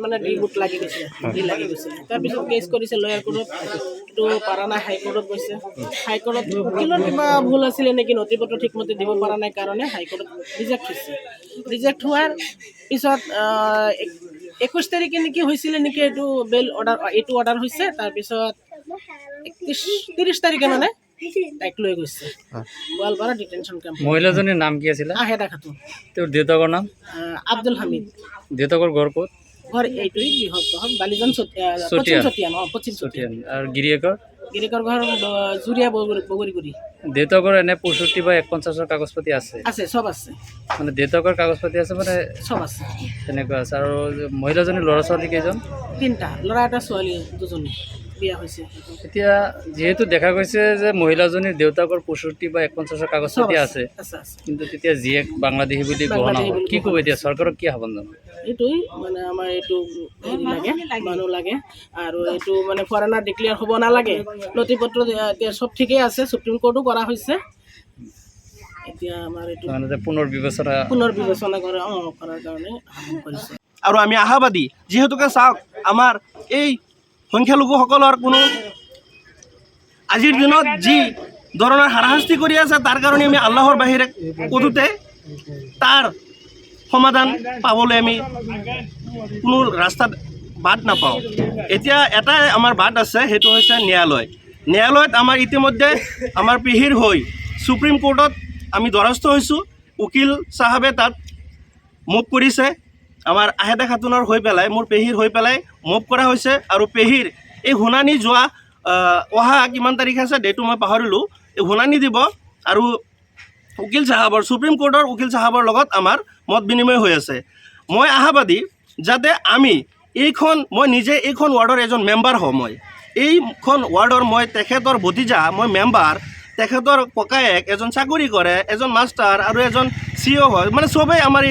মানে ডিবুট লাগি গৈছে তাৰপিছত কেছ কৰিছে লয়াৰ কোৰ্টত এইটো পাৰা নাই হাইকোৰ্টত গৈছে হাইকোৰ্টত উকিলৰ কিবা ভুল আছিলে নেকি নথি পত্ৰ ঠিকমতে দিব পৰা নাই কাৰণে হাইকোৰ্টত ৰিজেক্ট হৈছে ৰিজেক্ট হোৱাৰ পিছত 21 তাৰিখে নেকি হৈছিলে নেকি এইটো বেল অৰ্ডাৰ এইটো অৰ্ডাৰ হৈছে তাৰপিছত 30 তাৰিখে মানে তাইক লৈ গৈছে গোৱালপাৰা ডিটেনশ্যন কেম্প মহিলাজনীৰ নাম কি আছিল আহেদা খাতুন তেওঁৰ দেউতাকৰ নাম আব্দুল হামিদ দেউতাকৰ ঘৰ ক'ত ঘৰ এইটোৱেই বৃহৎ বালিজন পশ্চিম চতিয়ান আৰু গিৰিয়েকৰ ঘৰ জুৰিয়া বগৰীগুৰি দেউতাকৰ এনে 65 বা 51 কাগজ পাতি আছে চব আছে মানে দেউতাকৰ কাগজ পাতি আছে মানে চব আছে তেনেকুৱা আছে আৰু মহিলাজনীৰ ল'ৰা ছোৱালী কেইজন 3টা ল'ৰা এটা ছোৱালী দুজনী বিয়া হৈছে এতিয়া যেহেতু দেখা গৈছে যে মহিলাজনীৰ দেউতাকৰ 65 বা 51 কাগজ পাতি আছে কিন্তু তেতিয়া জীয়েক বাংলাদেশী বুলি গণনা হ'ল কি ক'ব এতিয়া চৰকাৰক কি আহ্বান জনাব এইটোই মানে আমাৰ এইটো লাগে মানুহ লাগে আৰু এইটো মানে ফৰেনাৰ ডিক্লেয়াৰ হ'ব নালাগে নথি পত্ৰ এতিয়া চব ঠিকেই আছে সুপ্ৰিম কোৰ্টো কৰা হৈছে এতিয়া আমাৰ এইটো মানে পুনৰ বিবেচনা কৰাৰ কাৰণে কৰিছে আৰু আমি আশাবাদী যিহেতুকে চাওক আমাৰ এই সংখ্যালঘুসকলৰ কোনো আজিৰ দিনত যি ধৰণৰ হাৰাশাস্তি কৰি আছে তাৰ কাৰণে আমি আল্লাহৰ বাহিৰে ক'তোতে তাৰ সমাধান পাবলৈ আমি কোনো ৰাস্তাত বাট নাপাওঁ এতিয়া এটাই আমাৰ বাট আছে সেইটো হৈছে ন্যায়ালয়ত আমাৰ ইতিমধ্যে আমাৰ পেহীৰ হৈ সুপ্ৰিম কোৰ্টত আমি দ্বাৰস্থ হৈছোঁ উকিল চাহাবে তাত মুভ কৰিছে আমাৰ আহেদা খাতুনৰ হৈ পেলাই মোৰ পেহীৰ হৈ পেলাই মুভ কৰা হৈছে আৰু পেহীৰ এই শুনানি যোৱা অহা কিমান তাৰিখ আছে ডেটটো মই পাহৰিলোঁ এই শুনানি দিব আৰু উকিল চাহাবৰ সুপ্ৰিম কোৰ্টৰ উকিল চাহাবৰ লগত আমাৰ মত বিনিময় হৈ আছে মই আশাবাদী যাতে আমি মই নিজে এইখন ৱাৰ্ডৰ এজন মেম্বাৰ হওঁ মই এইখন ৱাৰ্ডৰ মই তেখেতৰ ভতিজা মই মেম্বাৰ তেখেতৰ ককায়েক এজন চাকৰি কৰে এজন মাষ্টাৰ আৰু এজন CEO হয় মানে চবেই আমাৰ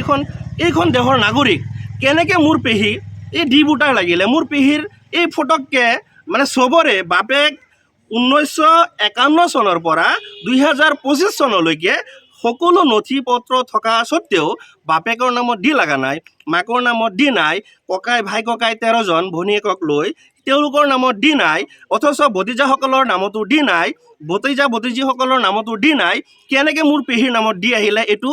এইখন দেশৰ নাগৰিক কেনেকৈ মোৰ পেহী এই ডিবুটাৰ লাগিলে মোৰ পেহীৰ এই ফটককৈ মানে চবৰে বাপেক 1951 চনৰ পৰা 2025 চনলৈকে সকলো নথি পত্ৰ থকা স্বত্তেও বাপেকৰ নামত দি লগা নাই মাকৰ নামত দি নাই ভাই ককাই 13 জন ভনীয়েকক লৈ তেওঁলোকৰ নামত দি নাই অথচ ভতিজাসকলৰ নামতো দি নাই ভতিজীসকলৰ নামতো দি নাই কেনেকৈ মোৰ পেহীৰ নামত দি আহিলে এইটো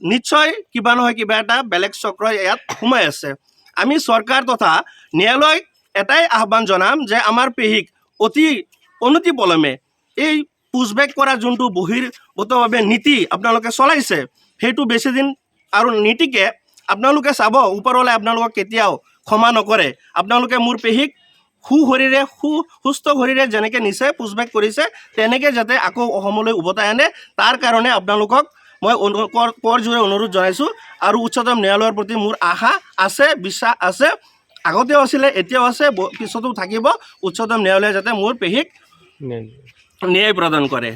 নিশ্চয় কিবা নহয় কিবা এটা বেলেগ চক্ৰ ইয়াত সোমাই আছে আমি চৰকাৰ তথা ন্যায়ালয়ক এটাই আহ্বান জনাম যে আমাৰ পেহীক অনতি পলমে এই পুছবেক কৰা যোনটো বহিৰ্ভূতভাৱে নীতি আপোনালোকে চলাইছে সেইটো বেছিদিন আৰু নীতিকে আপোনালোকে চাব ওপৰলৈ আপোনালোকক কেতিয়াও ক্ষমা নকৰে আপোনালোকে মোৰ পেহীক সুস্থ শৰীৰে যেনেকৈ নিছে পুছবেক কৰিছে তেনেকৈ যাতে আকৌ অসমলৈ উভতাই আনে তাৰ কাৰণে আপোনালোকক মই কৰজোৰে অনুৰোধ জনাইছোঁ আৰু উচ্চতম ন্যায়ালয়ৰ প্ৰতি মোৰ আশা আছে বিশ্বাস আছে আগতেও আছিলে এতিয়াও আছে পিছতো থাকিব উচ্চতম ন্যায়ালয়ে যাতে মোৰ পেহীক ন্যায় প্ৰদান কৰে